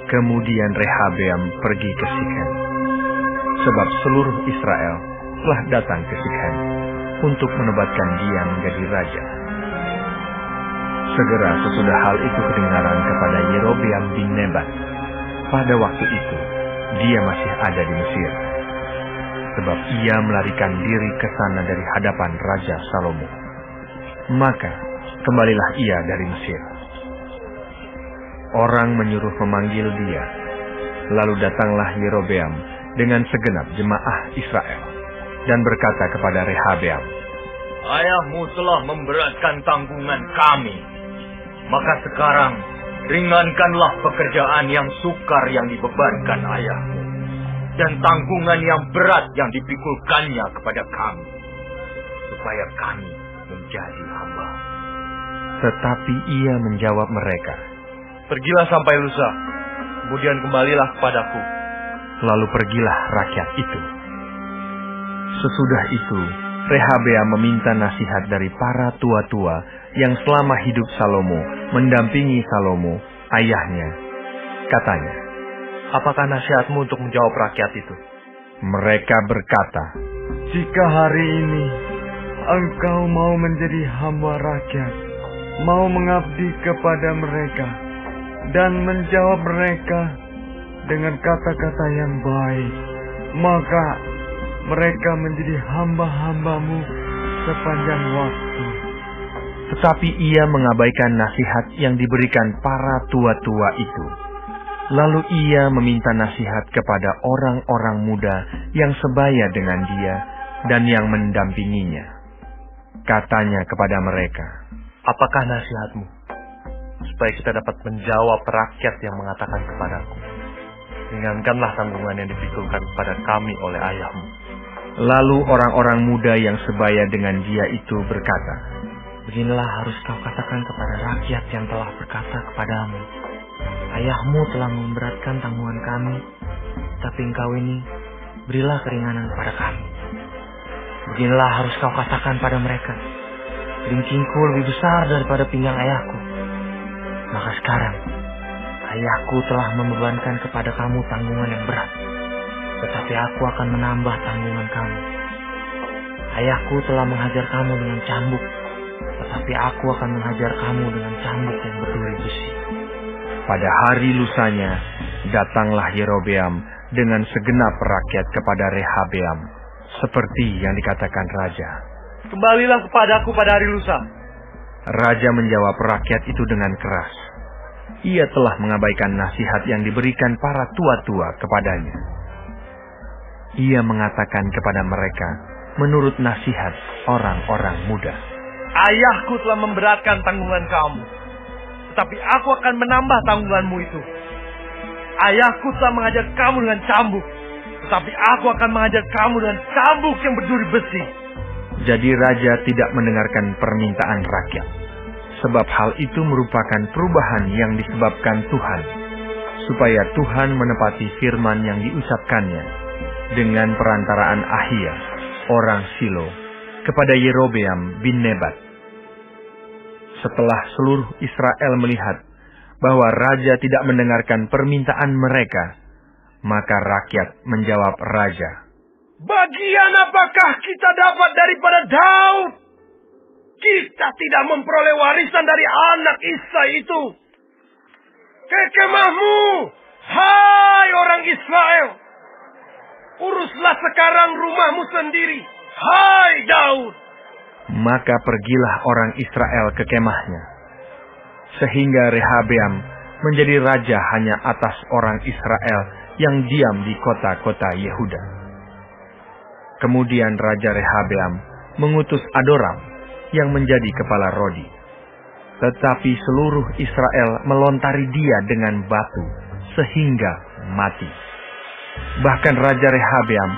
Kemudian Rehabeam pergi ke Sikhem, sebab seluruh Israel telah datang ke Sikhem untuk menobatkan dia menjadi raja. Segera sesudah hal itu kedengaran kepada Yerobeam bin Nebat, pada waktu itu dia masih ada di Mesir, sebab ia melarikan diri ke sana dari hadapan Raja Salomo. Maka kembalilah ia dari Mesir. Orang menyuruh memanggil dia. Lalu datanglah Yerobeam dengan segenap jemaah Israel dan berkata kepada Rehabeam, "Ayahmu telah memberatkan tanggungan kami. Maka sekarang ringankanlah pekerjaan yang sukar yang dibebankan ayahmu, dan tanggungan yang berat yang dipikulkannya kepada kami, supaya kami menjadi hamba." Tetapi ia menjawab mereka, "Pergilah sampai lusa, kemudian kembalilah kepadaku." Lalu pergilah rakyat itu. Sesudah itu, Rehabeam meminta nasihat dari para tua-tua yang selama hidup Salomo mendampingi Salomo, ayahnya. Katanya, "Apakah nasihatmu untuk menjawab rakyat itu?" Mereka berkata, "Jika hari ini engkau mau menjadi hamba rakyat, mau mengabdi kepada mereka, dan menjawab mereka dengan kata-kata yang baik, maka mereka menjadi hamba-hambamu sepanjang waktu." Tetapi ia mengabaikan nasihat yang diberikan para tua-tua itu. Lalu ia meminta nasihat kepada orang-orang muda yang sebaya dengan dia dan yang mendampinginya. Katanya kepada mereka, "Apakah nasihatmu, supaya kita dapat menjawab rakyat yang mengatakan kepadaku, 'Ringankanlah tanggungan yang dipikulkan kepada kami oleh ayahmu'?" Lalu orang-orang muda yang sebaya dengan dia itu berkata, "Beginilah harus kau katakan kepada rakyat yang telah berkata kepadamu, 'Ayahmu telah memberatkan tanggungan kami, tapi engkau ini berilah keringanan kepada kami.' Beginilah harus kau katakan pada mereka, 'Kelingkingku lebih besar daripada pinggang ayahku. Maka sekarang ayahku telah membebankan kepada kamu tanggungan yang berat, tetapi aku akan menambah tanggungan kamu. Ayahku telah menghajar kamu dengan cambuk, tetapi aku akan menghajar kamu dengan cambuk yang berduri besi." Pada hari lusanya, datanglah Yerobeam dengan segenap rakyat kepada Rehabeam, seperti yang dikatakan raja. "Kembalilah kepadaku pada hari lusa." Raja menjawab rakyat itu dengan keras. Ia telah mengabaikan nasihat yang diberikan para tua-tua kepadanya. Ia mengatakan kepada mereka menurut nasihat orang-orang muda, "Ayahku telah memberatkan tanggungan kamu, tetapi aku akan menambah tanggunganmu itu. Ayahku telah mengajar kamu dengan cambuk, tetapi aku akan mengajar kamu dengan cambuk yang berduri besi." Jadi raja tidak mendengarkan permintaan rakyat, sebab hal itu merupakan perubahan yang disebabkan Tuhan, supaya Tuhan menepati firman yang diucapkannya dengan perantaraan Ahia, orang Silo, kepada Yerobeam bin Nebat. Setelah seluruh Israel melihat bahwa raja tidak mendengarkan permintaan mereka, maka rakyat menjawab raja, "Bagian apakah kita dapat daripada Daud? Kita tidak memperoleh warisan dari anak Isai itu. Ke kemahmu, hai orang Israel. Uruslah sekarang rumahmu sendiri, hai Daud." Maka pergilah orang Israel ke kemahnya, sehingga Rehabeam menjadi raja hanya atas orang Israel yang diam di kota-kota Yehuda. Kemudian Raja Rehabeam mengutus Adoram yang menjadi kepala Rodi. Tetapi seluruh Israel melontari dia dengan batu sehingga mati. Bahkan Raja Rehabeam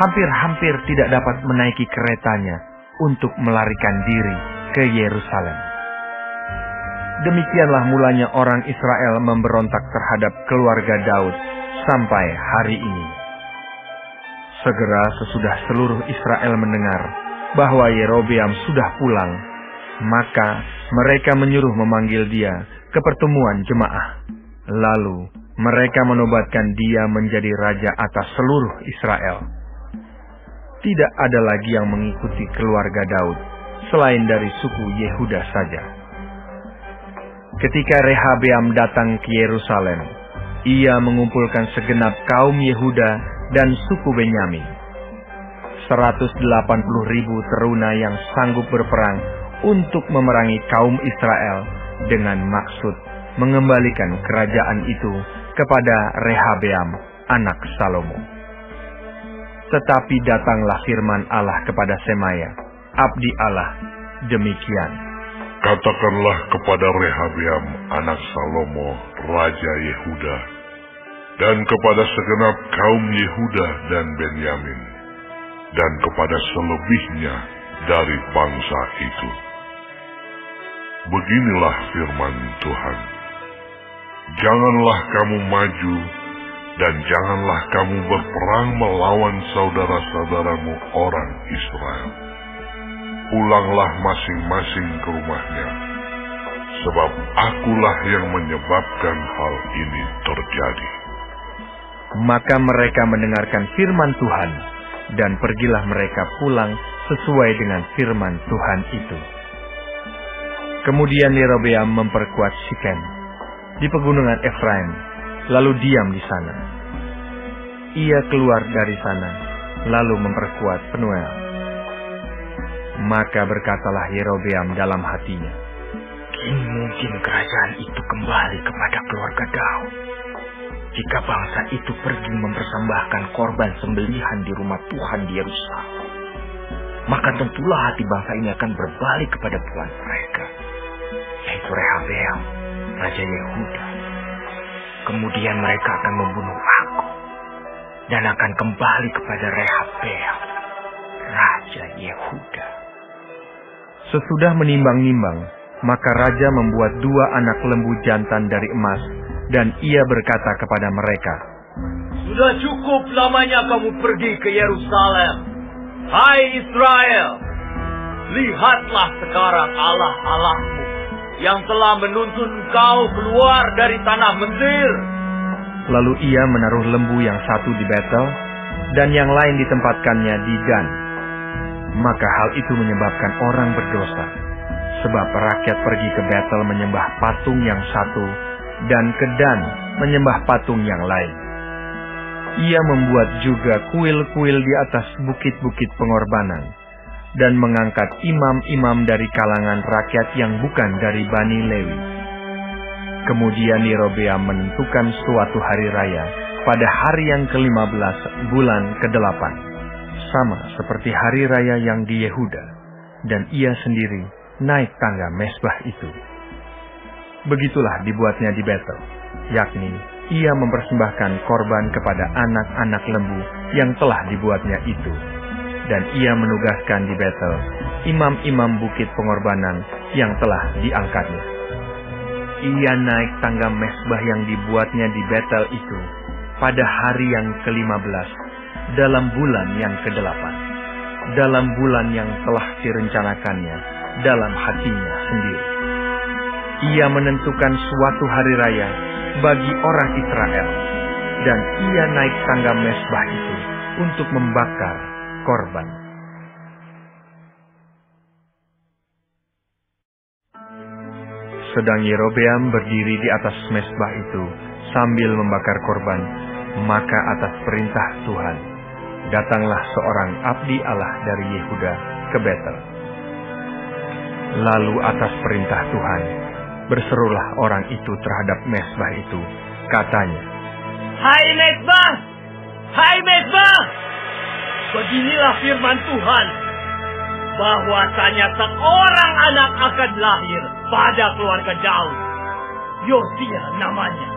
hampir-hampir tidak dapat menaiki keretanya untuk melarikan diri ke Yerusalem. Demikianlah mulanya orang Israel memberontak terhadap keluarga Daud sampai hari ini. Segera sesudah seluruh Israel mendengar bahwa Yerobeam sudah pulang, maka mereka menyuruh memanggil dia ke pertemuan jemaah. Lalu Mereka menobatkan dia menjadi raja atas seluruh Israel. Tidak ada lagi yang mengikuti keluarga Daud selain dari suku Yehuda saja. Ketika Rehabeam datang ke Yerusalem, ia mengumpulkan segenap kaum Yehuda dan suku Benyamin. 180.000 teruna yang sanggup berperang untuk memerangi kaum Israel dengan maksud mengembalikan kerajaan itu kepada Rehabeam anak Salomo. Tetapi datanglah firman Allah kepada Semaya, abdi Allah, demikian. Katakanlah kepada Rehabeam anak Salomo, raja Yehuda, dan kepada segenap kaum Yehuda dan Benyamin, dan kepada selebihnya dari bangsa itu. Beginilah firman Tuhan. Janganlah kamu maju, dan janganlah kamu berperang melawan saudara-saudaramu orang Israel. Pulanglah masing-masing ke rumahnya, sebab akulah yang menyebabkan hal ini terjadi. Maka mereka mendengarkan firman Tuhan, dan pergilah mereka pulang sesuai dengan firman Tuhan itu. Kemudian Yerobeam memperkuat Sikem di pegunungan Efraim, lalu diam di sana. Ia keluar dari sana, lalu memperkuat Penuel. Maka berkatalah Yerobeam dalam hatinya, Kini mungkin kerajaan itu kembali kepada keluarga Daud. Jika bangsa itu pergi mempersembahkan korban sembelihan di rumah Tuhan di Yerusalem, maka tentulah hati bangsa ini akan berbalik kepada Tuhan mereka, yaitu Rehabeam, raja Yehuda. Kemudian mereka akan membunuh aku dan akan kembali kepada Rehabeam, raja Yehuda. Sesudah menimbang-nimbang, maka raja membuat 2 anak lembu jantan dari emas, dan ia berkata kepada mereka, Sudah cukup lamanya kamu pergi ke Yerusalem. Hai Israel, lihatlah sekarang Allah-Allahmu yang telah menuntun engkau keluar dari tanah Mesir. Lalu ia menaruh lembu yang satu di Betel, dan yang lain ditempatkannya di Dan. Maka hal itu menyebabkan orang berdosa, sebab rakyat pergi ke Betel menyembah patung yang satu, dan ke Dan menyembah patung yang lain. Ia membuat juga kuil-kuil di atas bukit-bukit pengorbanan, dan mengangkat imam-imam dari kalangan rakyat yang bukan dari Bani Lewi. Kemudian Yerobeam menentukan suatu hari raya pada hari yang ke-15 bulan ke-8, sama seperti hari raya yang di Yehuda, dan ia sendiri naik tangga mezbah itu. Begitulah dibuatnya di Betel, yakni ia mempersembahkan korban kepada anak-anak lembu yang telah dibuatnya itu. Dan ia menugaskan di Betel imam-imam bukit pengorbanan yang telah diangkatnya. Ia naik tangga mezbah yang dibuatnya di Betel itu pada hari yang ke-15 dalam bulan yang ke-8, dalam bulan yang telah direncanakannya dalam hatinya sendiri. Ia menentukan suatu hari raya bagi orang Israel, dan ia naik tangga mezbah itu untuk membakar korban. Sedang Yerobeam berdiri di atas mezbah itu sambil membakar korban, maka atas perintah Tuhan datanglah seorang abdi Allah dari Yehuda ke Betel. Lalu atas perintah Tuhan berserulah orang itu terhadap mezbah itu, katanya, Hai mezbah! Hai mezbah! Beginilah firman Tuhan, bahwasanya seorang anak akan lahir pada keluarga Daud. Yosia namanya.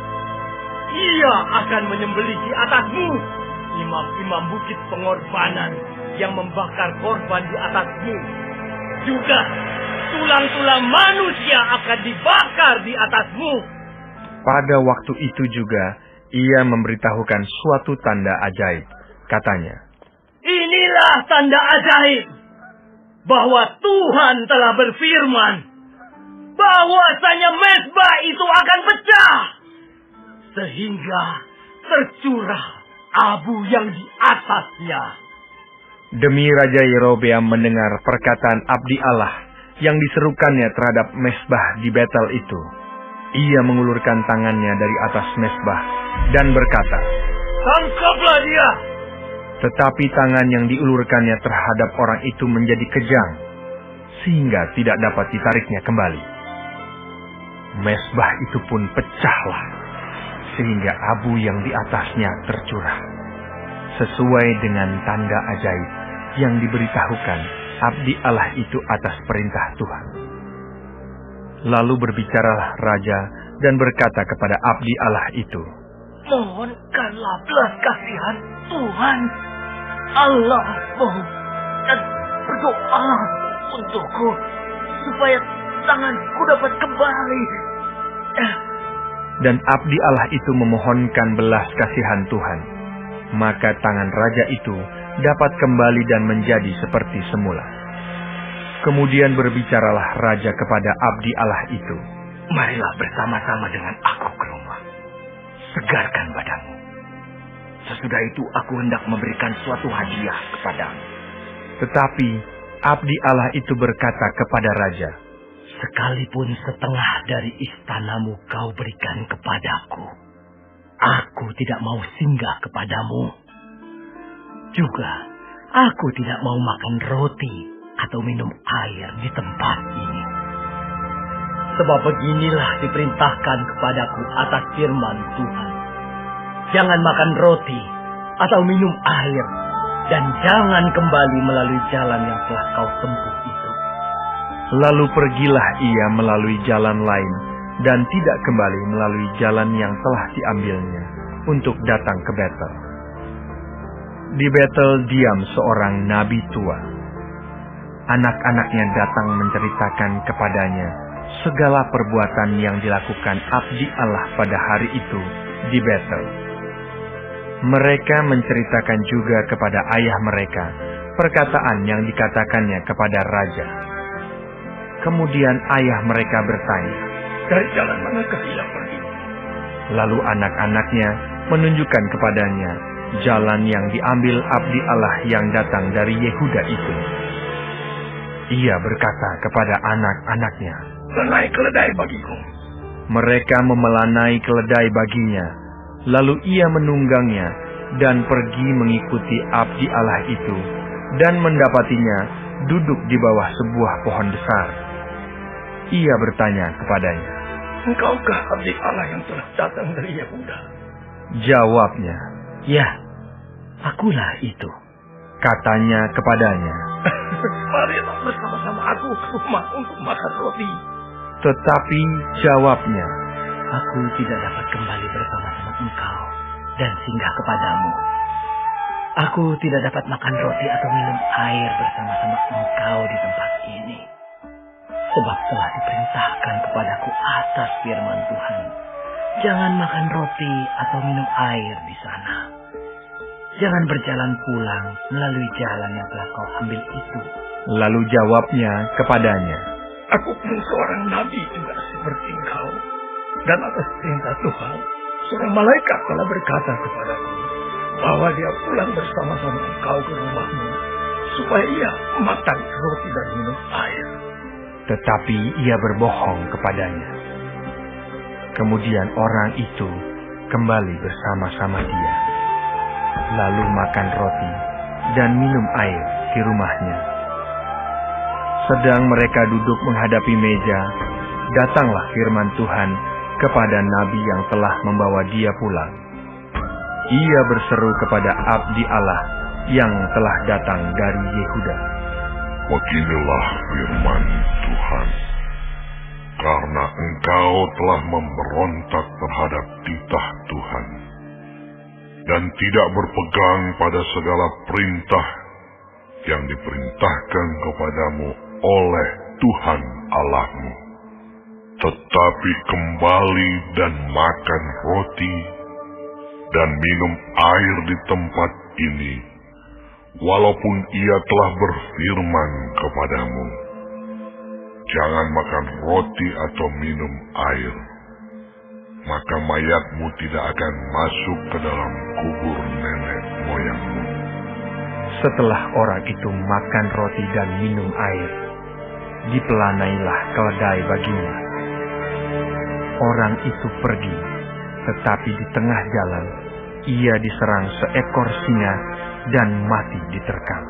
Ia akan menyembelih di atasmu imam-imam bukit pengorbanan yang membakar korban di atasmu. Juga tulang-tulang manusia akan dibakar di atasmu. Pada waktu itu juga ia memberitahukan suatu tanda ajaib. Katanya, Inilah tanda ajaib, bahwa Tuhan telah berfirman, bahwasanya mezbah itu akan pecah. sehingga tercurah abu yang di atasnya. Demi Raja Yerobeam mendengar perkataan abdi Allah yang diserukannya terhadap mesbah di Betel itu, ia mengulurkan tangannya dari atas mesbah dan berkata, "Tangkaplah dia!" Tetapi tangan yang diulurkannya terhadap orang itu menjadi kejang, sehingga tidak dapat ditariknya kembali. Mesbah itu pun pecahlah, sehingga abu yang di atasnya tercurah, sesuai dengan tanda ajaib yang diberitahukan abdi Allah itu atas perintah Tuhan. Lalu berbicaralah raja dan berkata kepada abdi Allah itu, "Mohonkanlah belas kasihan Tuhan Allahmu dan berdoa untukku supaya tanganku dapat kembali." Dan abdi Allah itu memohonkan belas kasihan Tuhan. Maka tangan raja itu dapat kembali dan menjadi seperti semula. Kemudian berbicaralah raja kepada abdi Allah itu, "Marilah bersama-sama dengan aku ke rumah. Segarkan badanmu. Sesudah itu aku hendak memberikan suatu hadiah kepadamu." Tetapi abdi Allah itu berkata kepada raja, "Sekalipun setengah dari istanamu kau berikan kepadaku, aku tidak mau singgah kepadamu. Juga aku tidak mau makan roti atau minum air di tempat ini. Sebab beginilah diperintahkan kepadaku atas firman Tuhan. Jangan makan roti atau minum air, dan jangan kembali melalui jalan yang telah kau tempuh itu." Lalu pergilah ia melalui jalan lain dan tidak kembali melalui jalan yang telah diambilnya untuk datang ke Betel. Di Betel diam seorang nabi tua. Anak-anaknya datang menceritakan kepadanya segala perbuatan yang dilakukan abdi Allah pada hari itu di Betel. Mereka menceritakan juga kepada ayah mereka perkataan yang dikatakannya kepada raja. Kemudian ayah mereka bertanya, "Dari jalan manakah ia pergi?" Lalu anak-anaknya menunjukkan kepadanya jalan yang diambil abdi Allah yang datang dari Yehuda itu. Ia berkata kepada anak-anaknya, "Melanai keledai bagiku." Mereka memelanai keledai baginya. Lalu ia menunggangnya dan pergi mengikuti abdi Allah itu dan mendapatinya duduk di bawah sebuah pohon besar. Ia bertanya kepadanya, "Engkaukah abdi Allah yang telah datang dari Yehuda?" Jawabnya, "Ya, akulah itu." Katanya kepadanya, "Marilah bersama-sama aku ke rumah untuk makan roti." Tetapi jawabnya, "Aku tidak dapat kembali bersama-sama engkau dan singgah kepadamu. Aku tidak dapat makan roti atau minum air bersama-sama engkau di tempat ini. Sebab telah diperintahkan kepadaku atas firman Tuhan, jangan makan roti atau minum air di sana. Jangan berjalan pulang melalui jalan yang telah kau ambil itu." Lalu jawabnya kepadanya, "Aku pun seorang nabi juga seperti engkau. Dan atas perintah Tuhan, seorang malaikat telah berkata kepadaku bahwa dia pulang bersama-sama engkau ke rumahmu, supaya ia makan roti dan minum air." Tetapi ia berbohong kepadanya. Kemudian orang itu kembali bersama-sama dia, lalu makan roti dan minum air di rumahnya. Sedang mereka duduk menghadapi meja, datanglah firman Tuhan kepada nabi yang telah membawa dia pulang. Ia berseru kepada abdi Allah yang telah datang dari Yehuda, Beginilah firman Tuhan. Karena engkau telah memberontak terhadap titah Tuhan dan tidak berpegang pada segala perintah yang diperintahkan kepadamu oleh Tuhan Allahmu, tetapi kembali dan makan roti dan minum air di tempat ini, walaupun ia telah berfirman kepadamu, jangan makan roti atau minum air. maka mayatmu tidak akan masuk ke dalam kubur nenek moyangmu. Setelah orang itu makan roti dan minum air, dipelanailah keledai baginya. Orang itu pergi, tetapi di tengah jalan ia diserang seekor singa dan mati diterkam.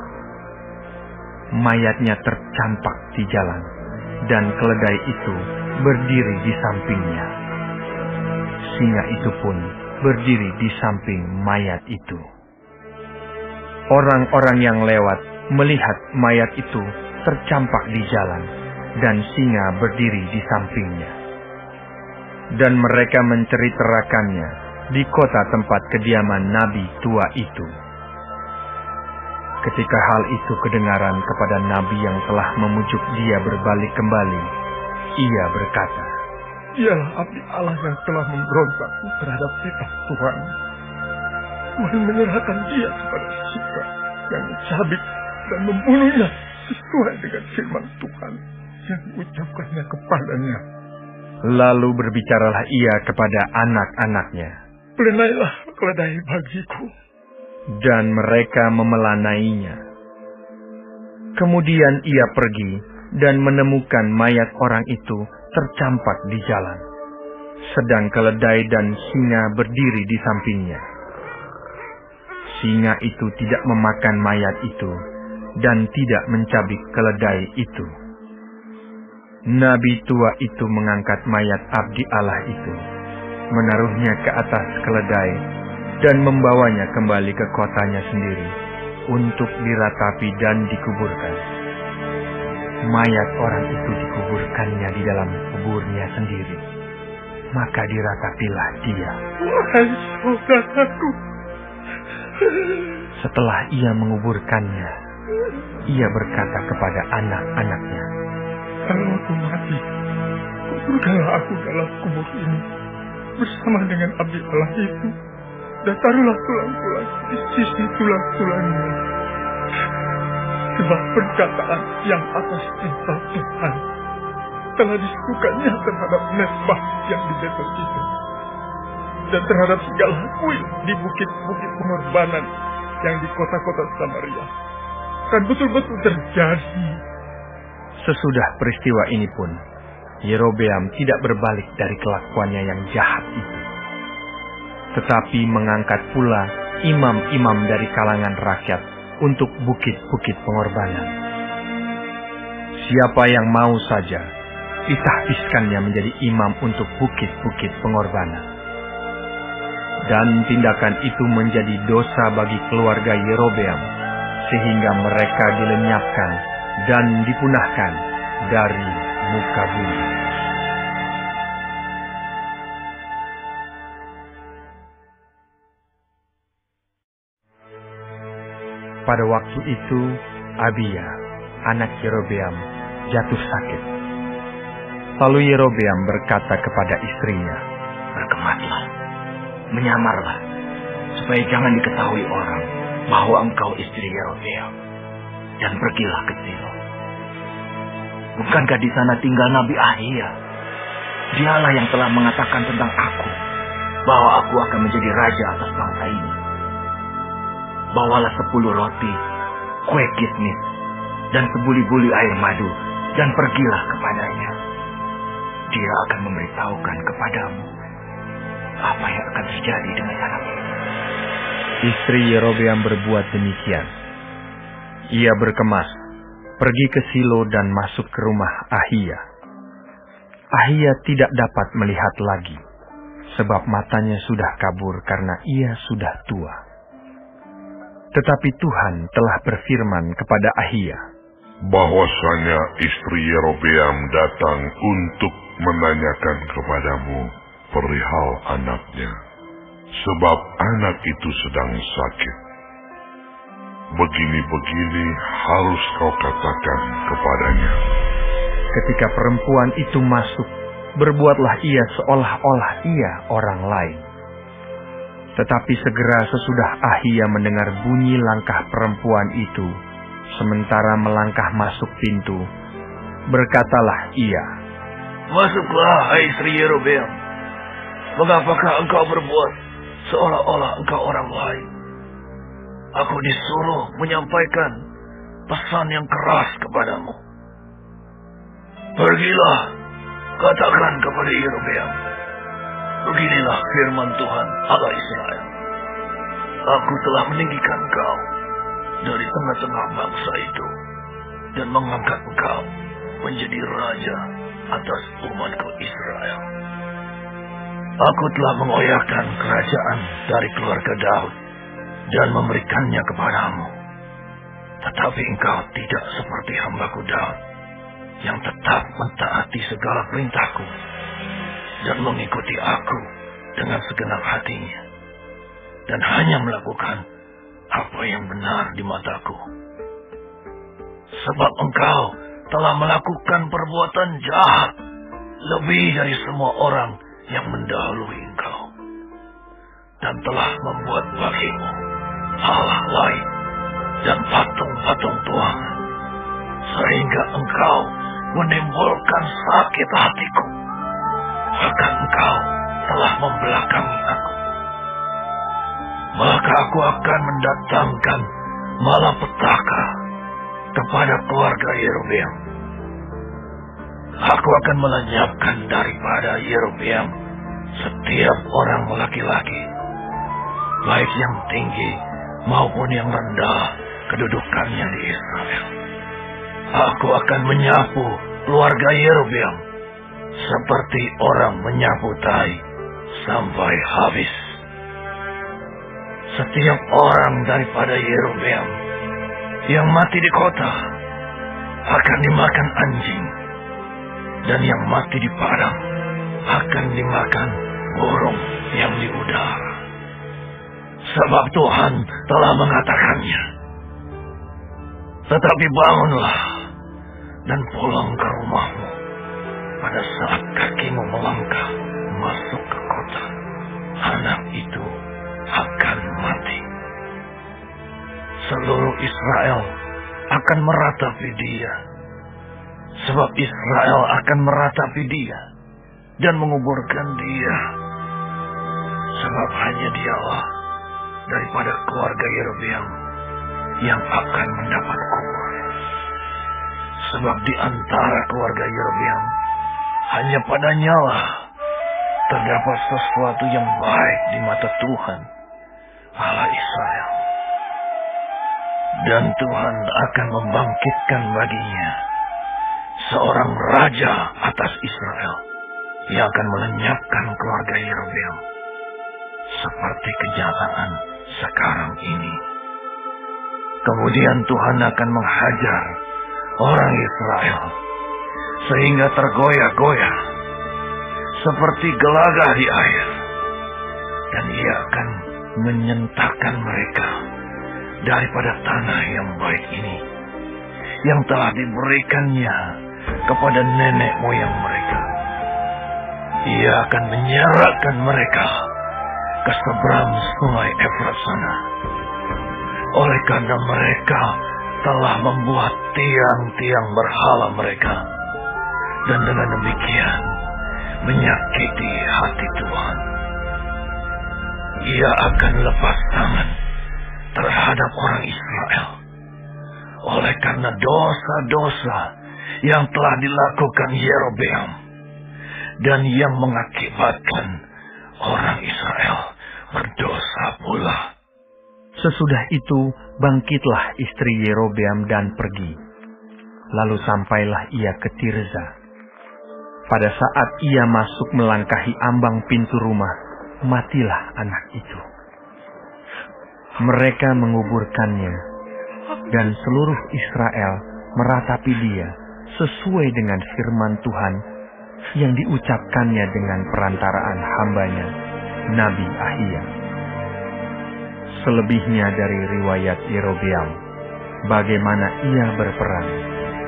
Mayatnya tercampak di jalan, dan keledai itu berdiri di sampingnya. Singa itu pun berdiri di samping mayat itu. Orang-orang yang lewat melihat mayat itu tercampak di jalan, dan singa berdiri di sampingnya. Dan mereka menceritakannya di kota tempat kediaman nabi tua itu. Ketika hal itu kedengaran kepada nabi yang telah memujuk dia berbalik kembali, ia berkata, "Ialah abdi Allah yang telah memberontak terhadap titah Tuhan. Tuhan menyerahkan dia kepada Sisera yang mencabik dan membunuhnya sesuai dengan firman Tuhan yang diucapkannya kepadanya." Lalu berbicaralah ia kepada anak-anaknya, "Pelenailah keledai bagiku." Dan mereka memelanainya. Kemudian ia pergi dan menemukan mayat orang itu tercampak di jalan, sedang keledai dan singa berdiri di sampingnya. Singa itu tidak memakan mayat itu dan tidak mencabik keledai itu. Nabi tua itu mengangkat mayat abdi Allah itu, menaruhnya ke atas keledai, dan membawanya kembali ke kotanya sendiri untuk diratapi dan dikuburkan. Mayat orang itu dikuburkannya di dalam kuburnya sendiri, maka diratapilah dia. "Wahai saudaraku," Setelah ia menguburkannya, ia berkata kepada anak-anaknya, "Kalau aku mati, kuburkanlah aku dalam kubur ini bersama dengan abdi Allah itu, dan taruhlah tulang-tulang di sisi tulang-tulangnya. Sebab perkataan yang atas titah Tuhan telah disukakannya terhadap mesbah yang di Betel itu, dan terhadap segala kuil di bukit-bukit pengorbanan yang di kota-kota Samaria. Kan betul-betul terjadi." Sesudah peristiwa ini pun, Yerobeam tidak berbalik dari kelakuannya yang jahat itu, tetapi mengangkat pula imam-imam dari kalangan rakyat untuk bukit-bukit pengorbanan. Siapa yang mau saja, ditahbiskannya menjadi imam untuk bukit-bukit pengorbanan. Dan tindakan itu menjadi dosa bagi keluarga Yerobeam, sehingga mereka dilenyapkan dan dipunahkan dari muka bumi. Pada waktu itu, Abia, anak Yerobeam, jatuh sakit. Lalu Yerobeam berkata kepada istrinya, "Berkematlah, menyamarlah, supaya jangan diketahui orang bahwa engkau istri Yerobeam, dan pergilah ke Silo. Bukankah di sana tinggal Nabi Ahia? Dialah yang telah mengatakan tentang aku, bahwa aku akan menjadi raja atas bangsa ini. Bawalah 10 roti, kue kismis, dan sebuli-buli air madu, dan pergilah kepadanya. Dia akan memberitahukan kepadamu apa yang akan terjadi dengan anak ini." Istri Yerobeam berbuat demikian. Ia berkemas, pergi ke Silo dan masuk ke rumah Ahia. Ahia tidak dapat melihat lagi, sebab matanya sudah kabur karena ia sudah tua. Tetapi Tuhan telah berfirman kepada Ahia, bahwasanya istri Yerobeam datang untuk menanyakan kepadamu perihal anaknya, sebab anak itu sedang sakit. Begini-begini harus kau katakan kepadanya. Ketika perempuan itu masuk, berbuatlah ia seolah-olah ia orang lain. Tetapi segera sesudah Ahia mendengar bunyi langkah perempuan itu, sementara melangkah masuk pintu, berkatalah ia, "Masuklah, hai istri Yerobeam." Mengapakah engkau berbuat seolah-olah engkau orang lain? Aku disuruh menyampaikan pesan yang keras kepadamu. Pergilah, katakan kepada Yerobeam, beginilah firman Tuhan Allah Israel. Aku telah meninggikan engkau dari tengah-tengah bangsa itu dan mengangkat engkau menjadi raja atas umatku Israel. Aku telah mengoyakkan kerajaan dari keluarga Daud dan memberikannya kepadamu. Tetapi engkau tidak seperti hambaku Daud, yang tetap mentaati segala perintahku dan mengikuti aku dengan segenap hatinya, dan hanya melakukan apa yang benar di mataku. Sebab engkau telah melakukan perbuatan jahat lebih dari semua orang yang mendahului engkau, dan telah membuat bagimu Allah lain dan patung-patung tuangan, sehingga engkau menimbulkan sakit hatiku. Bahkan engkau telah membelakangi aku. Maka aku akan mendatangkan malapetaka kepada keluarga Yerobeam. Aku akan melenyapkan daripada Yerobeam setiap orang laki-laki, baik yang tinggi maupun yang rendah kedudukannya di Israel. Aku akan menyapu keluarga Yerobeam seperti orang menyapu tai sampai habis. Setiap orang daripada Yerobeam yang mati di kota akan dimakan anjing, dan yang mati di padang akan dimakan burung yang di udara. Sebab Tuhan telah mengatakannya. Tetapi bangunlah dan pulang ke rumahmu pada saat kakimu melangkah masuk ke kota. Anak itu akan mati. Seluruh Israel akan meratapi dia. Sebab Israel akan meratapi dia dan menguburkan dia. Sebab hanya dialah daripada keluarga Yerobeam yang akan mendapat kubur. Sebab di antara keluarga Yerobeam hanya padanyalah terdapat sesuatu yang baik di mata Tuhan Allah Israel. Dan Tuhan akan membangkitkan baginya seorang raja atas Israel yang akan melenyapkan keluarga Yerobeam seperti kenyataan sekarang ini. Kemudian Tuhan akan menghajar orang Israel sehingga tergoyah-goyah seperti gelagah di air, dan ia akan menyentakkan mereka daripada tanah yang baik ini yang telah diberikannya kepada nenek moyang mereka. Ia akan menyerahkan mereka ke seberang sungai Efrat sana, oleh karena mereka telah membuat tiang-tiang berhala mereka, dan dengan demikian menyakiti hati Tuhan. Ia akan lepas tangan terhadap orang Israel oleh karena dosa-dosa yang telah dilakukan Yerobeam dan yang mengakibatkan orang Israel berdosa pula. Sesudah itu bangkitlah istri Yerobeam dan pergi. Lalu sampailah ia ke Tirza. Pada saat ia masuk melangkahi ambang pintu rumah, matilah anak itu. Mereka menguburkannya, dan seluruh Israel meratapi dia sesuai dengan firman Tuhan yang diucapkannya dengan perantaraan hambanya, Nabi Ahia. Selebihnya dari riwayat Yerobeam, bagaimana ia berperang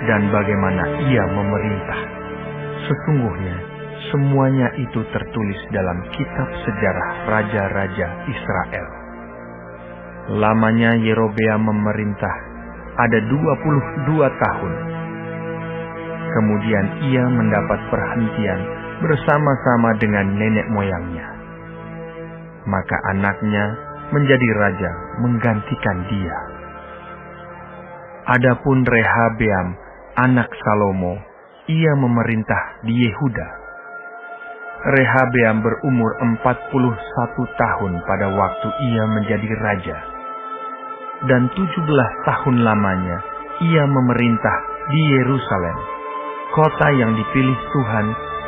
dan bagaimana ia memerintah, sesungguhnya semuanya itu tertulis dalam kitab sejarah raja-raja Israel. Lamanya Yerobeam memerintah ada 22 tahun. Kemudian ia mendapat perhentian bersama-sama dengan nenek moyangnya. maka anaknya menjadi raja menggantikan dia. Adapun Rehabeam, anak Salomo, ia memerintah di Yehuda. Rehabeam berumur 41 tahun pada waktu ia menjadi raja, dan 17 tahun lamanya ia memerintah di Yerusalem, kota yang dipilih Tuhan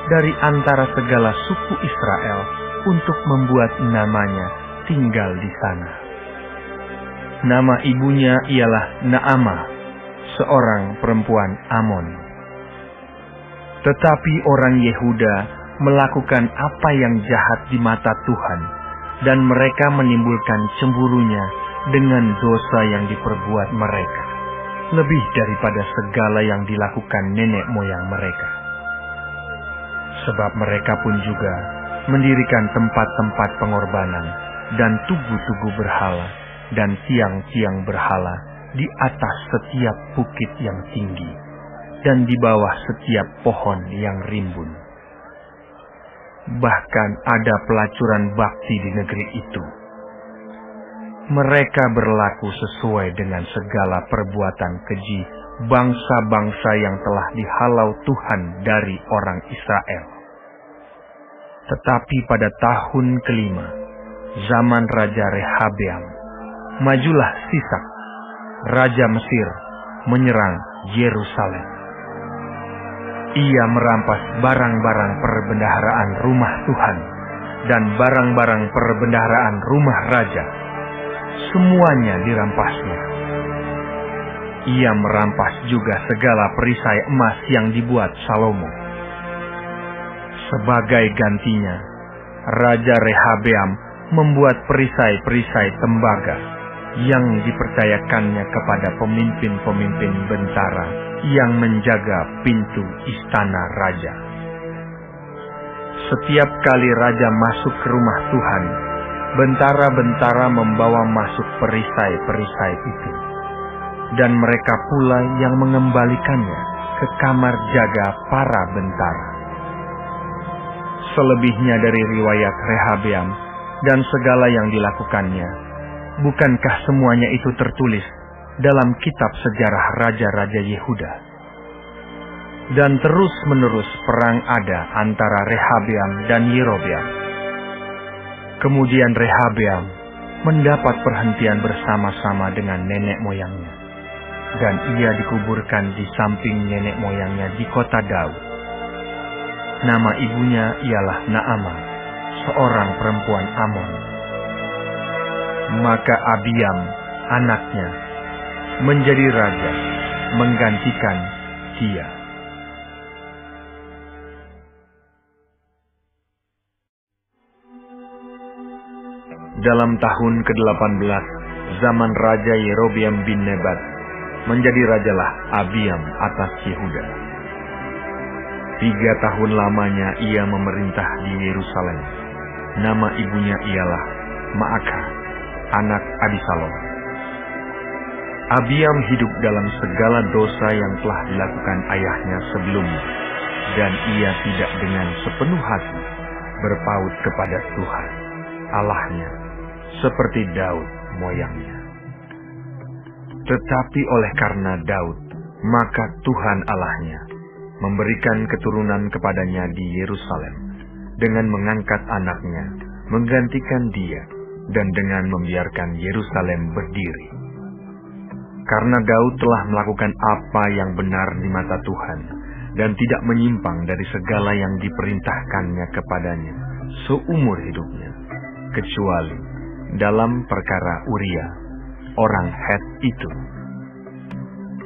dari antara segala suku Israel untuk membuat namanya tinggal di sana. Nama ibunya ialah Naamah, seorang perempuan Amon. Tetapi orang Yehuda melakukan apa yang jahat di mata Tuhan, dan mereka menimbulkan cemburunya dengan dosa yang diperbuat mereka, lebih daripada segala yang dilakukan nenek moyang mereka. Sebab mereka pun juga mendirikan tempat-tempat pengorbanan dan tugu-tugu berhala dan tiang-tiang berhala di atas setiap bukit yang tinggi dan di bawah setiap pohon yang rimbun. Bahkan ada pelacuran bakti di negeri itu. Mereka berlaku sesuai dengan segala perbuatan keji bangsa-bangsa yang telah dihalau Tuhan dari orang Israel. Tetapi pada tahun kelima, zaman Raja Rehabeam, majulah Sisak, Raja Mesir, menyerang Yerusalem. Ia merampas barang-barang perbendaharaan rumah Tuhan dan barang-barang perbendaharaan rumah raja. Semuanya dirampasnya. Ia merampas juga segala perisai emas yang dibuat Salomo. Sebagai gantinya, Raja Rehabeam membuat perisai-perisai tembaga yang dipercayakannya kepada pemimpin-pemimpin bentara yang menjaga pintu istana raja. Setiap kali raja masuk ke rumah Tuhan, bentara-bentara membawa masuk perisai-perisai itu, dan mereka pula yang mengembalikannya ke kamar jaga para bentara. Selebihnya dari riwayat Rehabeam dan segala yang dilakukannya, bukankah semuanya itu tertulis dalam kitab sejarah raja-raja Yehuda? Dan terus-menerus perang ada antara Rehabeam dan Yerobeam. Kemudian Rehabeam mendapat perhentian bersama-sama dengan nenek moyangnya, dan ia dikuburkan di samping nenek moyangnya di kota Daud. Nama ibunya ialah Naamah, seorang perempuan Amon. Maka Abiam, anaknya, menjadi raja, menggantikan dia. Dalam tahun ke-18, zaman Raja Yerobeam bin Nebat, menjadi rajalah Abiam atas Yehuda. 3 tahun lamanya ia memerintah di Yerusalem. Nama ibunya ialah Maakah, anak Abisalom. Abiam hidup dalam segala dosa yang telah dilakukan ayahnya sebelumnya, dan ia tidak dengan sepenuh hati berpaut kepada Tuhan, Allahnya, seperti Daud moyangnya. Tetapi oleh karena Daud, maka Tuhan Allahnya memberikan keturunan kepadanya di Yerusalem, dengan mengangkat anaknya, menggantikan dia, dan dengan membiarkan Yerusalem berdiri. Karena Daud telah melakukan apa yang benar di mata Tuhan, dan tidak menyimpang dari segala yang diperintahkannya kepadanya seumur hidupnya, kecuali dalam perkara Uria, orang Het itu.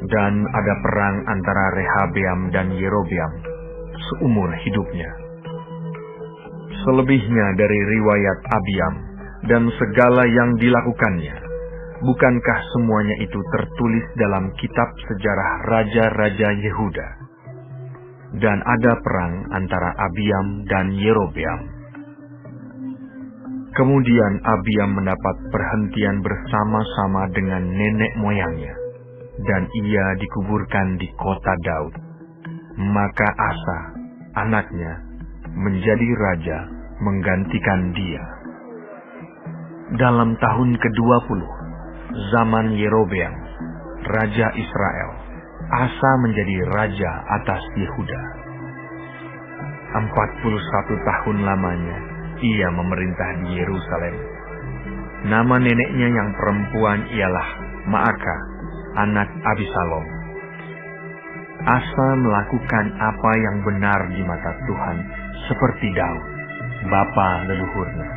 Dan ada perang antara Rehabeam dan Yerobeam seumur hidupnya. Selebihnya dari riwayat Abiam dan segala yang dilakukannya, bukankah semuanya itu tertulis dalam kitab sejarah raja-raja Yehuda? Dan ada perang antara Abiam dan Yerobeam. Kemudian Abiam mendapat perhentian bersama-sama dengan nenek moyangnya, dan ia dikuburkan di kota Daud. Maka Asa, anaknya, menjadi raja menggantikan dia. dalam tahun ke-20 zaman Yerobeam, Raja Israel, Asa menjadi raja atas Yehuda. 41 tahun lamanya ia memerintah di Yerusalem. Nama neneknya yang perempuan ialah Maakah, anak Abisalom. Asa melakukan apa yang benar di mata Tuhan seperti Daud, bapa leluhurnya.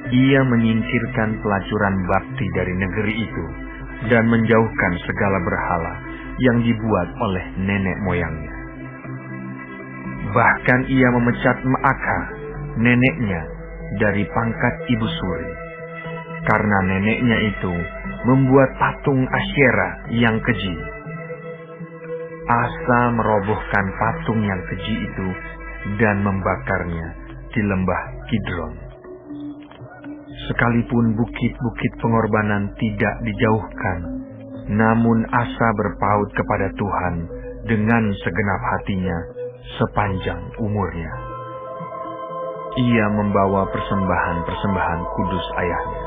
Ia menyingkirkan pelacuran bakti dari negeri itu dan menjauhkan segala berhala yang dibuat oleh nenek moyangnya. Bahkan ia memecat Maakah, neneknya, dari pangkat ibu suri, karena neneknya itu membuat patung Asyera yang keji. Asa merobohkan patung yang keji itu dan membakarnya di lembah Kidron. Sekalipun bukit-bukit pengorbanan tidak dijauhkan, namun Asa berpaut kepada Tuhan dengan segenap hatinya sepanjang umurnya. Ia membawa persembahan-persembahan kudus ayahnya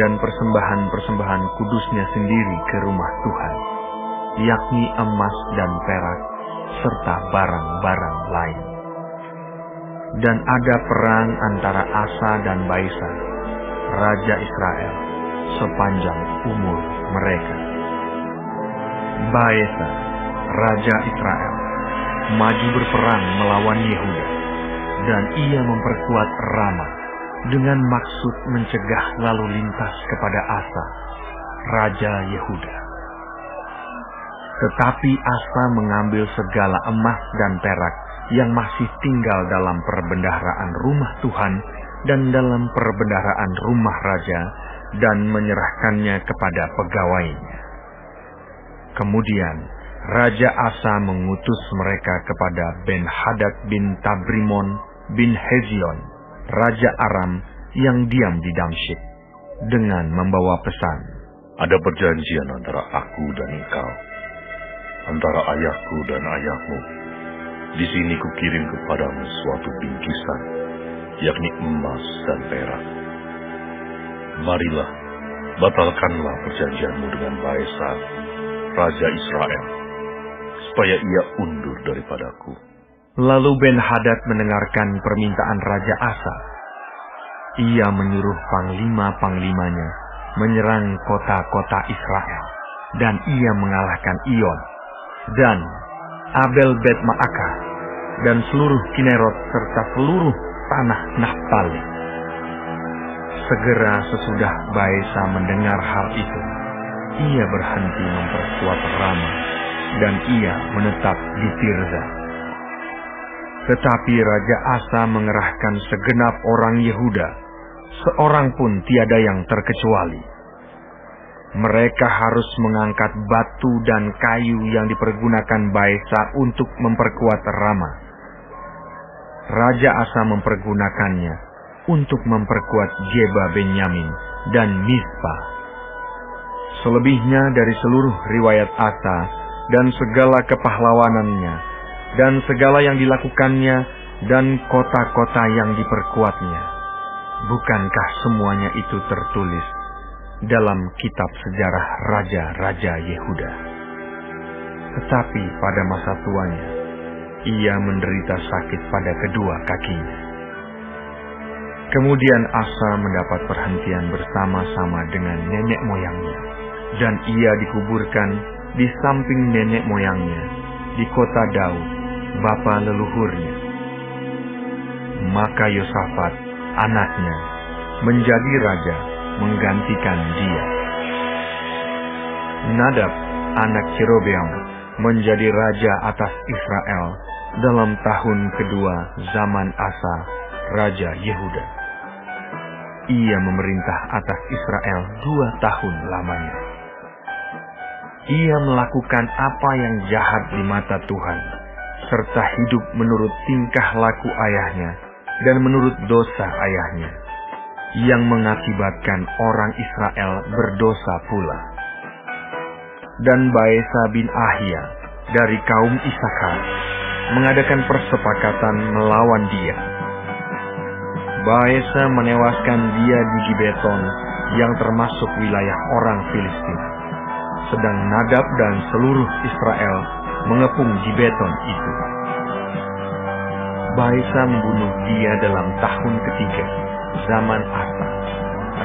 dan persembahan-persembahan kudusnya sendiri ke rumah Tuhan, yakni emas dan perak serta barang-barang lain. Dan ada perang antara Asa dan Baesa, Raja Israel, sepanjang umur mereka. Baesa, Raja Israel, maju berperang melawan Yehuda, dan ia memperkuat Rama dengan maksud mencegah lalu lintas kepada Asa, Raja Yehuda. Tetapi Asa mengambil segala emas dan perak yang masih tinggal dalam perbendaharaan rumah Tuhan dan dalam perbendaharaan rumah raja, dan menyerahkannya kepada pegawainya. Kemudian Raja Asa mengutus mereka kepada Ben-Hadad bin Tabrimon bin Hezion, Raja Aram yang diam di Damsyik, dengan membawa pesan, Ada perjanjian antara aku dan engkau, antara ayahku dan ayahmu. Di sini kukirim kepadamu suatu bingkisan, yakni emas dan perak. Marilah, batalkanlah perjanjianmu dengan Baesa, Raja Israel, supaya ia undur daripadaku. Lalu Ben-Hadad mendengarkan permintaan Raja Asa. Ia menyuruh panglima-panglimanya menyerang kota-kota Israel, dan ia mengalahkan Iyon, dan Abel Bet Maakah, dan seluruh Kinerot serta seluruh tanah Naftali. Segera sesudah Baesa mendengar hal itu, ia berhenti memperkuat Rama, dan ia menetap di Tirza. Tetapi Raja Asa mengerahkan segenap orang Yehuda, seorang pun tiada yang terkecuali. Mereka harus mengangkat batu dan kayu yang dipergunakan Baesa untuk memperkuat Rama. Raja Asa mempergunakannya untuk memperkuat Geba Benyamin dan Mizpa. Selebihnya dari seluruh riwayat Asa dan segala kepahlawanannya dan segala yang dilakukannya dan kota-kota yang diperkuatnya, bukankah semuanya itu tertulis dalam kitab sejarah raja-raja Yehuda? Tetapi pada masa tuanya, ia menderita sakit pada kedua kakinya. Kemudian Asa mendapat perhentian bersama-sama dengan nenek moyangnya, dan ia dikuburkan di samping nenek moyangnya di kota Daud, bapa leluhurnya. Maka Yosafat, anaknya, menjadi raja menggantikan dia. Nadab, anak Yerobeam, menjadi raja atas Israel dalam tahun kedua zaman Asa, Raja Yehuda. Ia memerintah atas Israel 2 tahun lamanya. Ia melakukan apa yang jahat di mata Tuhan, serta hidup menurut tingkah laku ayahnya dan menurut dosa ayahnya, yang mengakibatkan orang Israel berdosa pula. Dan Baesa bin Ahia dari kaum Isakar mengadakan persepakatan melawan dia. Baesa menewaskan dia di Gibeton yang termasuk wilayah orang Filistin. Sedang Nadab dan seluruh Israel mengepung Gibeton itu. Baesa membunuh dia dalam tahun ketiga zaman Asa,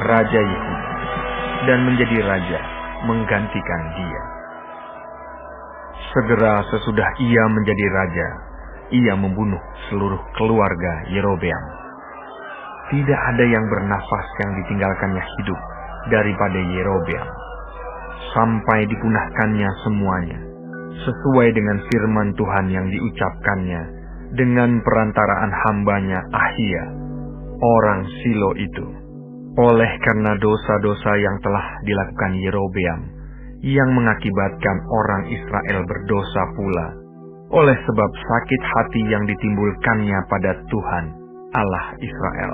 Raja Yehuda, dan menjadi raja menggantikan dia. Segera sesudah ia menjadi raja, ia membunuh seluruh keluarga Yerobeam. Tidak ada yang bernafas yang ditinggalkannya hidup daripada Yerobeam, sampai dipunahkannya semuanya, sesuai dengan firman Tuhan yang diucapkannya dengan perantaraan hambanya Ahia, orang Silo itu. Oleh karena dosa-dosa yang telah dilakukan Yerobeam, yang mengakibatkan orang Israel berdosa pula, oleh sebab sakit hati yang ditimbulkannya pada Tuhan, Allah Israel.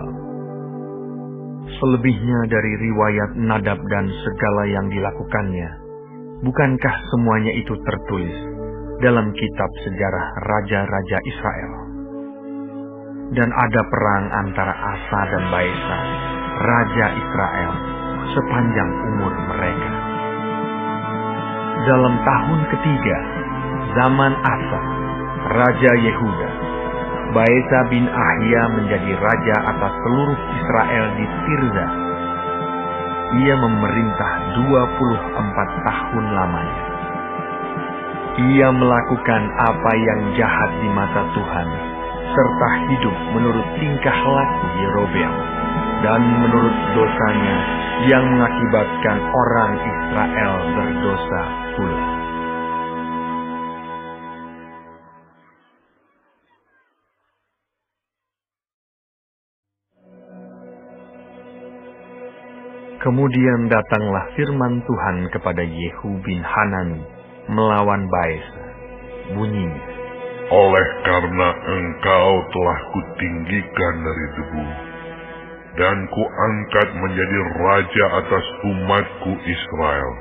Selebihnya dari riwayat Nadab dan segala yang dilakukannya, bukankah semuanya itu tertulis dalam kitab sejarah raja-raja Israel? Dan ada perang antara Asa dan Baesa, raja Israel, sepanjang umur mereka. Dalam tahun ketiga zaman Asa, raja Yehuda, Baesa bin Ahia menjadi raja atas seluruh Israel di Tirza. Ia memerintah 24 tahun lamanya. Ia melakukan apa yang jahat di mata Tuhan, serta hidup menurut tingkah laku Yerobeam, dan menurut dosanya yang mengakibatkan orang Israel berdosa pula. Kemudian datanglah firman Tuhan kepada Yehu bin Hanani melawan Baesa. Bunyinya, oleh karena engkau telah kutinggikan dari debu, dan kuangkat menjadi raja atas umatku Israel.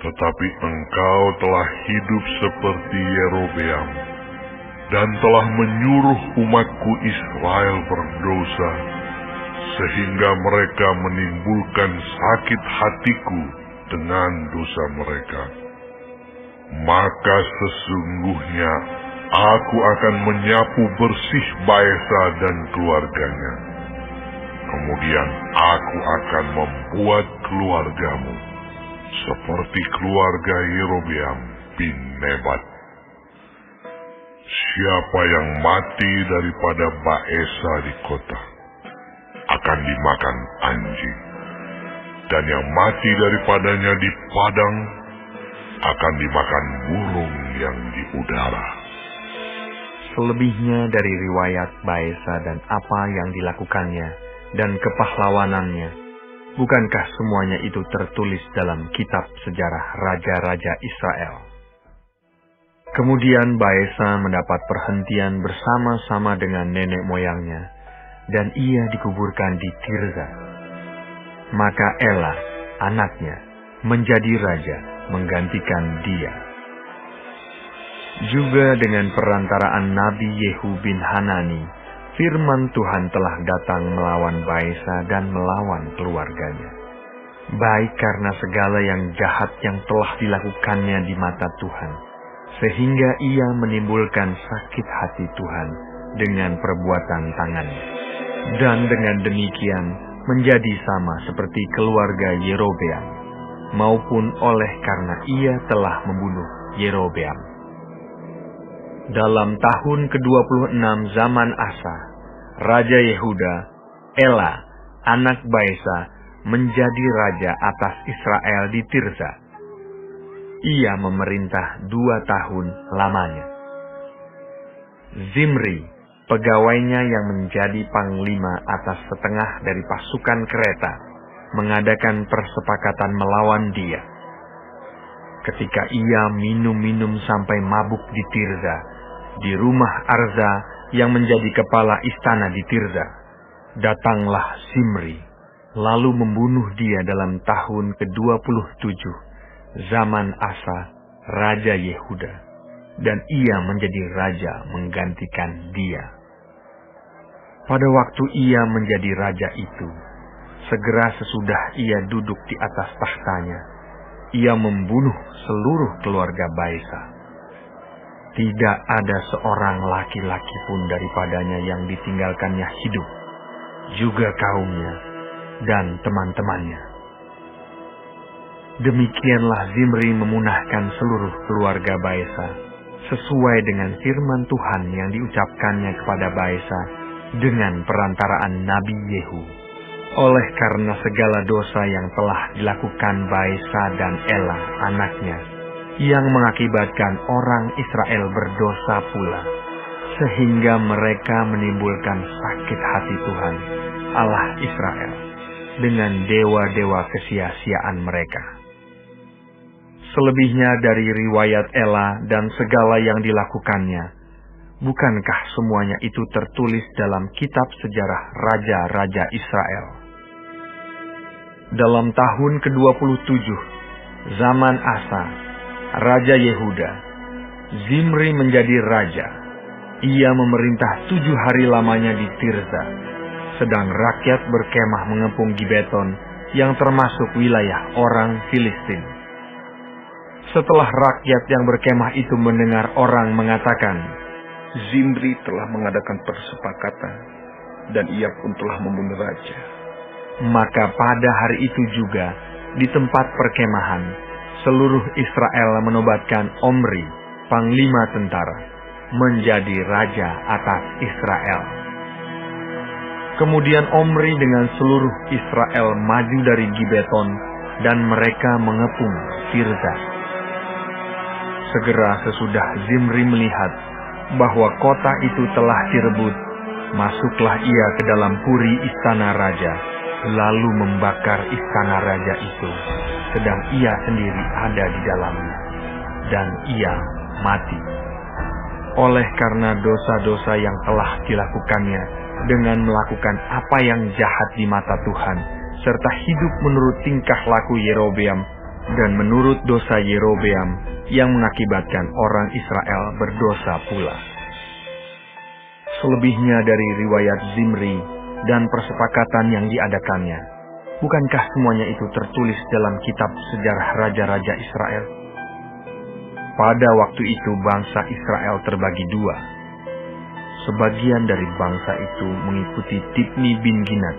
Tetapi engkau telah hidup seperti Yerobeam, dan telah menyuruh umatku Israel berdosa, sehingga mereka menimbulkan sakit hatiku dengan dosa mereka. Maka sesungguhnya aku akan menyapu bersih Baesa dan keluarganya. Kemudian aku akan membuat keluargamu seperti keluarga Yerobeam bin Nebat. Siapa yang mati daripada Baesa di kota akan dimakan anjing, dan yang mati daripadanya di padang akan dimakan burung yang di udara. Selebihnya dari riwayat Baesa dan apa yang dilakukannya dan kepahlawanannya, bukankah semuanya itu tertulis dalam kitab sejarah raja-raja Israel? Kemudian Baesa mendapat perhentian bersama-sama dengan nenek moyangnya, dan ia dikuburkan di Tirza. Maka Ela, anaknya, menjadi raja menggantikan dia. Juga dengan perantaraan Nabi Yehu bin Hanani, firman Tuhan telah datang melawan Baesa dan melawan keluarganya. Baik karena segala yang jahat yang telah dilakukannya di mata Tuhan, sehingga ia menimbulkan sakit hati Tuhan dengan perbuatan tangannya. Dan dengan demikian menjadi sama seperti keluarga Yerobeam, maupun oleh karena ia telah membunuh Yerobeam. Dalam tahun ke-26 zaman Asa, Raja Yehuda, Ela, anak Baesa, menjadi raja atas Israel di Tirza. Ia memerintah 2 tahun lamanya. Zimri, pegawainya yang menjadi panglima atas setengah dari pasukan kereta, mengadakan persepakatan melawan dia. Ketika ia minum-minum sampai mabuk di Tirza, di rumah Arza yang menjadi kepala istana di Tirza, datanglah Zimri, lalu membunuh dia dalam tahun ke-27 zaman Asa, Raja Yehuda, dan ia menjadi raja menggantikan dia. Pada waktu ia menjadi raja itu, segera sesudah ia duduk di atas tahtanya, ia membunuh seluruh keluarga Baesa. Tidak ada seorang laki-laki pun daripadanya yang ditinggalkannya hidup, juga kaumnya dan teman-temannya. Demikianlah Zimri memunahkan seluruh keluarga Baesa, sesuai dengan firman Tuhan yang diucapkannya kepada Baesa dengan perantaraan Nabi Yehu. Oleh karena segala dosa yang telah dilakukan Baesa dan Ela anaknya, yang mengakibatkan orang Israel berdosa pula, sehingga mereka menimbulkan sakit hati Tuhan, Allah Israel, dengan dewa-dewa kesia-siaan mereka. Selebihnya dari riwayat Ela dan segala yang dilakukannya, bukankah semuanya itu tertulis dalam kitab sejarah raja-raja Israel? Dalam tahun ke-27, zaman Asa, Raja Yehuda, Zimri menjadi raja. Ia memerintah 7 hari lamanya di Tirza, sedang rakyat berkemah mengepung Gibeton yang termasuk wilayah orang Filistin. Setelah rakyat yang berkemah itu mendengar orang mengatakan, Zimri telah mengadakan persepakatan, dan ia pun telah membunuh raja. maka pada hari itu juga di tempat perkemahan, seluruh Israel menobatkan Omri, panglima tentara, menjadi raja atas Israel. Kemudian Omri dengan seluruh Israel maju dari Gibeton, dan mereka mengepung Tirza. Segera sesudah Zimri melihat bahwa kota itu telah direbut, masuklah ia ke dalam puri istana raja, lalu membakar istana raja itu, sedang ia sendiri ada di dalamnya, dan ia mati. Oleh karena dosa-dosa yang telah dilakukannya dengan melakukan apa yang jahat di mata Tuhan, serta hidup menurut tingkah laku Yerobeam dan menurut dosa Yerobeam yang mengakibatkan orang Israel berdosa pula. Selebihnya dari riwayat Zimri dan persepakatan yang diadakannya, bukankah semuanya itu tertulis dalam kitab sejarah raja-raja Israel? Pada waktu itu bangsa Israel terbagi dua. Sebagian dari bangsa itu mengikuti Tibni bin Ginat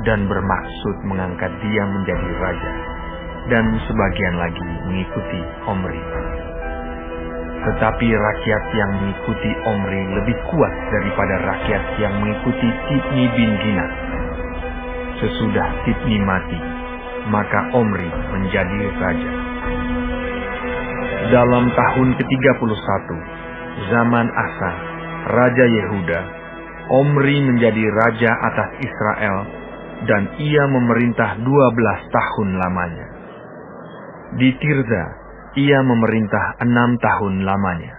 dan bermaksud mengangkat dia menjadi raja, dan sebagian lagi mengikuti Omri. Tetapi rakyat yang mengikuti Omri lebih kuat daripada rakyat yang mengikuti Tibni bin Ginat. Sesudah Tibni mati, maka Omri menjadi raja. Dalam tahun ke-31, zaman Asa, Raja Yehuda, Omri menjadi raja atas Israel, dan ia memerintah 12 tahun lamanya. Di Tirza, ia memerintah 6 tahun lamanya.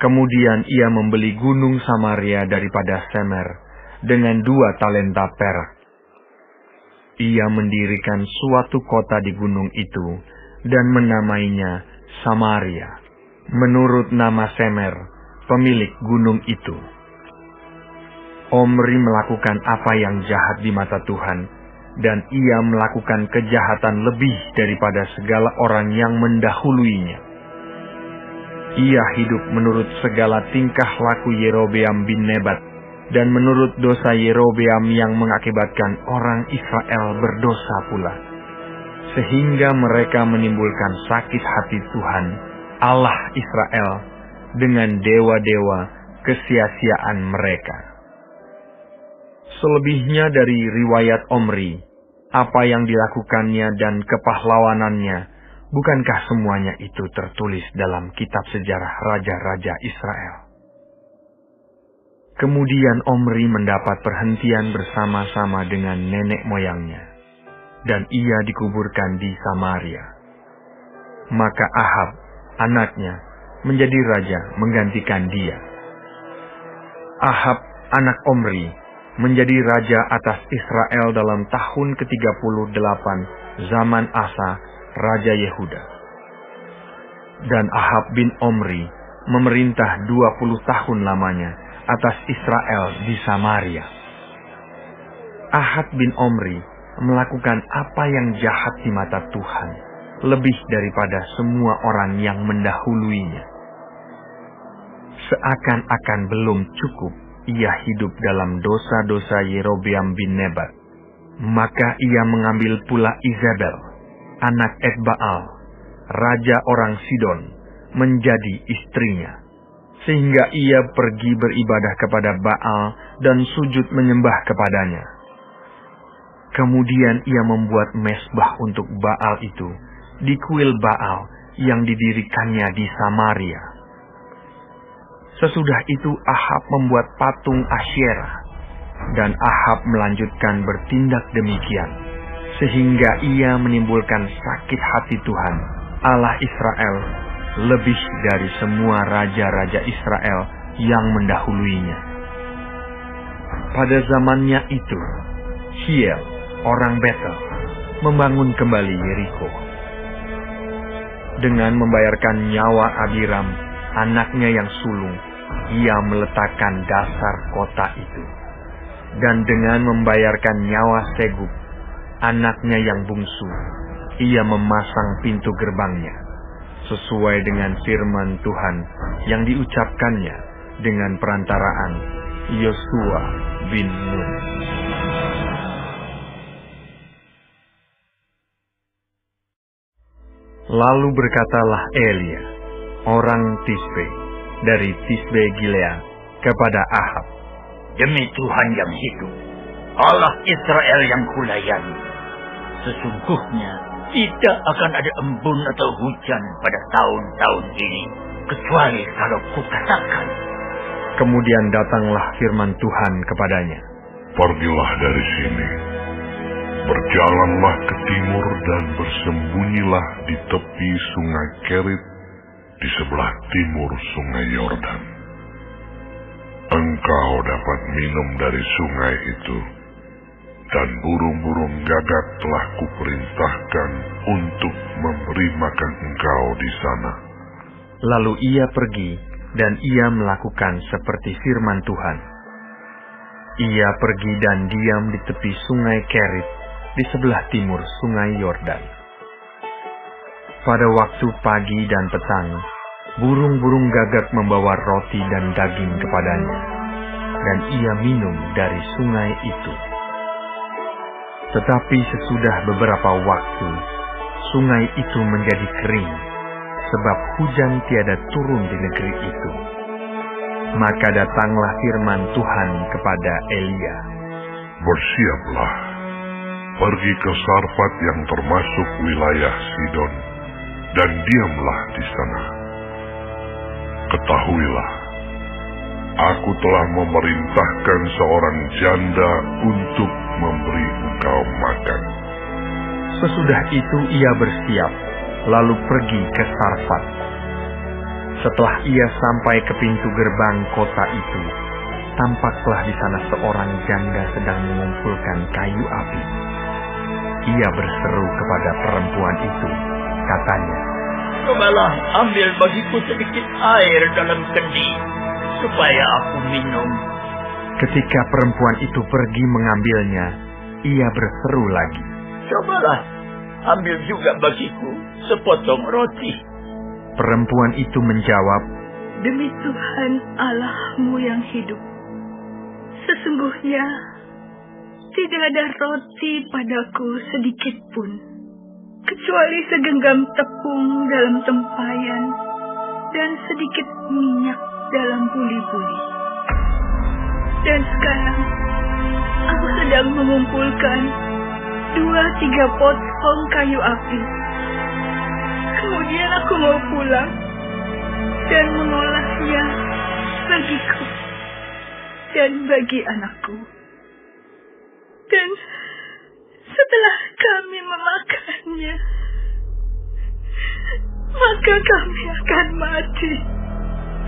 Kemudian ia membeli gunung Samaria daripada Semer dengan 2 talenta perak. Ia mendirikan suatu kota di gunung itu dan menamainya Samaria, menurut nama Semer, pemilik gunung itu. Omri melakukan apa yang jahat di mata Tuhan, dan ia melakukan kejahatan lebih daripada segala orang yang mendahuluinya. Ia hidup menurut segala tingkah laku Yerobeam bin Nebat, dan menurut dosa Yerobeam yang mengakibatkan orang Israel berdosa pula, sehingga mereka menimbulkan sakit hati Tuhan, Allah Israel, dengan dewa-dewa kesia-siaan mereka. Selebihnya dari riwayat Omri, apa yang dilakukannya dan kepahlawanannya, bukankah semuanya itu tertulis dalam kitab sejarah raja-raja Israel? Kemudian Omri mendapat perhentian bersama-sama dengan nenek moyangnya, dan ia dikuburkan di Samaria. Maka Ahab, anaknya, menjadi raja menggantikan dia. Ahab, anak Omri, menjadi raja atas Israel dalam tahun ke-38 zaman Asa, Raja Yehuda. Dan Ahab bin Omri memerintah 20 tahun lamanya atas Israel di Samaria. Ahad bin Omri melakukan apa yang jahat di mata Tuhan, lebih daripada semua orang yang mendahuluinya. Seakan-akan belum cukup ia hidup dalam dosa-dosa Yerobeam bin Nebat, maka ia mengambil pula Izabel, anak Etbaal, raja orang Sidon, menjadi istrinya, sehingga ia pergi beribadah kepada Baal dan sujud menyembah kepadanya. Kemudian ia membuat mezbah untuk Baal itu di kuil Baal yang didirikannya di Samaria. Sesudah itu Ahab membuat patung Asyerah, dan Ahab melanjutkan bertindak demikian, sehingga ia menimbulkan sakit hati Tuhan, Allah Israel, lebih dari semua raja-raja Israel yang mendahuluinya. Pada zamannya itu, Hiel, orang Betel, membangun kembali Yeriko. Dengan membayarkan nyawa Abiram, anaknya yang sulung, ia meletakkan dasar kota itu. Dan dengan membayarkan nyawa Segub, anaknya yang bungsu, ia memasang pintu gerbangnya, sesuai dengan firman Tuhan yang diucapkannya dengan perantaraan Yosua bin Nun. Lalu berkatalah Elia, orang Tisbe, dari Tisbe Gilead, kepada Ahab, "Demi Tuhan yang hidup, Allah Israel yang kulayani, sesungguhnya tidak akan ada embun atau hujan pada tahun-tahun ini, kecuali kalau kukatakan." Kemudian datanglah firman Tuhan kepadanya, "Pergilah dari sini, berjalanlah ke timur dan bersembunyilah di tepi sungai Kerit di sebelah timur sungai Yordan. Engkau dapat minum dari sungai itu, dan burung-burung gagak telah kuperintahkan untuk memberi makan engkau di sana." Lalu ia pergi, dan ia melakukan seperti firman Tuhan. Ia pergi dan diam di tepi sungai Kerit, di sebelah timur sungai Yordan. Pada waktu pagi dan petang, burung-burung gagak membawa roti dan daging kepadanya, dan ia minum dari sungai itu. Tetapi sesudah beberapa waktu, sungai itu menjadi kering, sebab hujan tiada turun di negeri itu. Maka datanglah firman Tuhan kepada Elia, "Bersiaplah, pergi ke Sarfat yang termasuk wilayah Sidon, dan diamlah di sana. Ketahuilah, aku telah memerintahkan seorang janda untuk memberi engkau makan." Sesudah itu ia bersiap, lalu pergi ke Sarfat. Setelah ia sampai ke pintu gerbang kota itu, tampaklah di sana seorang janda sedang mengumpulkan kayu api. Ia berseru kepada perempuan itu, katanya, "Cobalah ambil bagiku sedikit air dalam kendi, supaya aku minum." Ketika perempuan itu pergi mengambilnya, ia berseru lagi, "Cobalah ambil juga bagiku sepotong roti." Perempuan itu menjawab, "Demi Tuhan Allahmu yang hidup, sesungguhnya tidak ada roti padaku sedikit pun, kecuali segenggam tepung dalam tempayan dan sedikit minyak dalam buli-buli. Dan sekarang aku sedang mengumpulkan 2-3 potong kayu api. Kemudian aku mau pulang dan mengolahnya bagiku dan bagi anakku. Dan setelah kami memakannya, maka kami akan mati."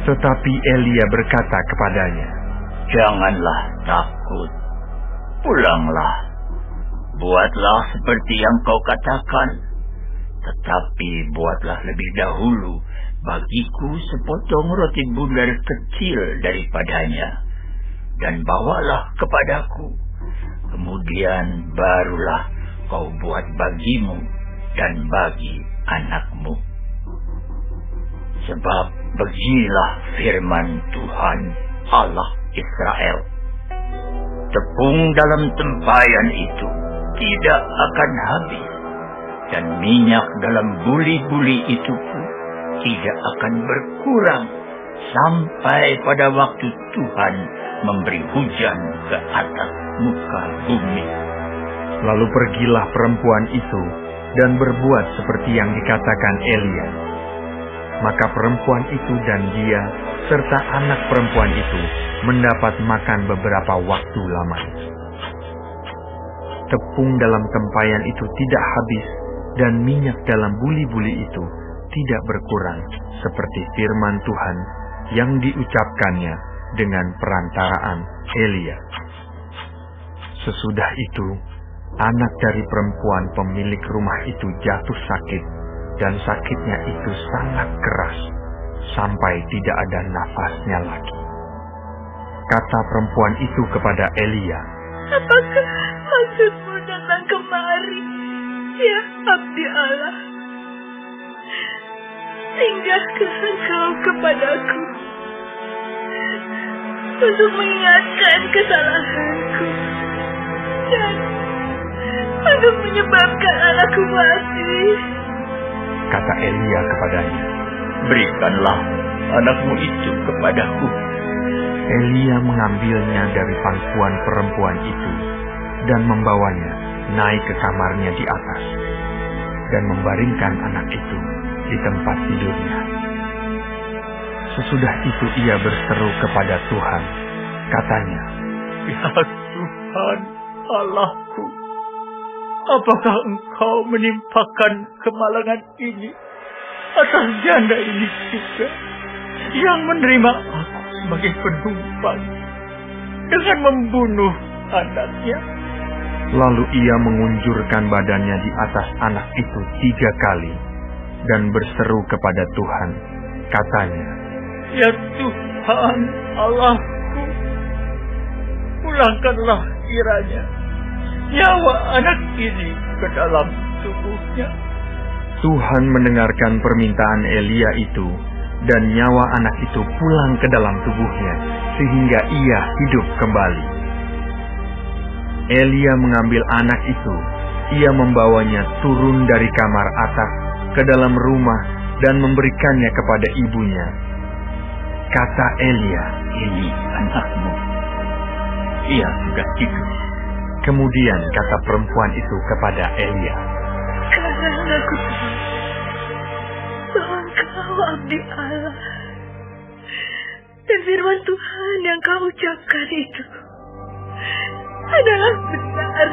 Tetapi Elia berkata kepadanya, "Janganlah takut, pulanglah, buatlah seperti yang kau katakan, tetapi buatlah lebih dahulu bagiku sepotong roti bundar kecil daripadanya, dan bawalah kepadaku. Kemudian barulah kau buat bagimu dan bagi anakmu. Sebab beginilah firman Tuhan Allah Israel. Tepung dalam tempayan itu tidak akan habis, dan minyak dalam buli-buli itu pun tidak akan berkurang sampai pada waktu Tuhan memberi hujan ke atas muka bumi. Lalu pergilah perempuan itu dan berbuat seperti yang dikatakan Elia. Maka perempuan itu dan dia serta anak perempuan itu mendapat makan beberapa waktu lamanya. Tepung dalam tempayan itu tidak habis dan minyak dalam buli-buli itu tidak berkurang, seperti firman Tuhan yang diucapkannya dengan perantaraan Elia. Sesudah itu, anak dari perempuan pemilik rumah itu jatuh sakit, dan sakitnya itu sangat keras, sampai tidak ada nafasnya lagi. Kata perempuan itu kepada Elia, "Apakah maksudmu datang kemari, ya abdi Allah? Singgahkah engkau kepadaku untuk mengingatkan kesalahanku dan untuk menyebabkan anakku mati?" Kata Elia kepadanya, Berikanlah anakmu itu kepadaku. Elia mengambilnya dari pangkuan perempuan itu dan membawanya naik ke kamarnya di atas dan membaringkan anak itu di tempat tidurnya. Sesudah itu ia berseru kepada Tuhan, katanya, Ya Tuhan Allahku, apakah Engkau menimpakan kemalangan ini atas janda ini juga, yang menerima aku sebagai penumpang dengan membunuh anaknya? Lalu ia mengunjurkan badannya di atas anak itu 3 kali dan berseru kepada Tuhan, katanya, Ya Tuhan Allahku, pulangkanlah kiranya nyawa anak ini ke dalam tubuhnya. Tuhan mendengarkan permintaan Elia itu, dan nyawa anak itu pulang ke dalam tubuhnya, sehingga ia hidup kembali. Elia mengambil anak itu, ia membawanya turun dari kamar atas ke dalam rumah dan memberikannya kepada ibunya. Kata Elia, Ini anakmu, ia sudah hidup. Kemudian kata perempuan itu kepada Elia, Sekarang aku tahu bahwa engkau abdi Allah, dan firman Tuhan yang kau ucapkan itu adalah benar.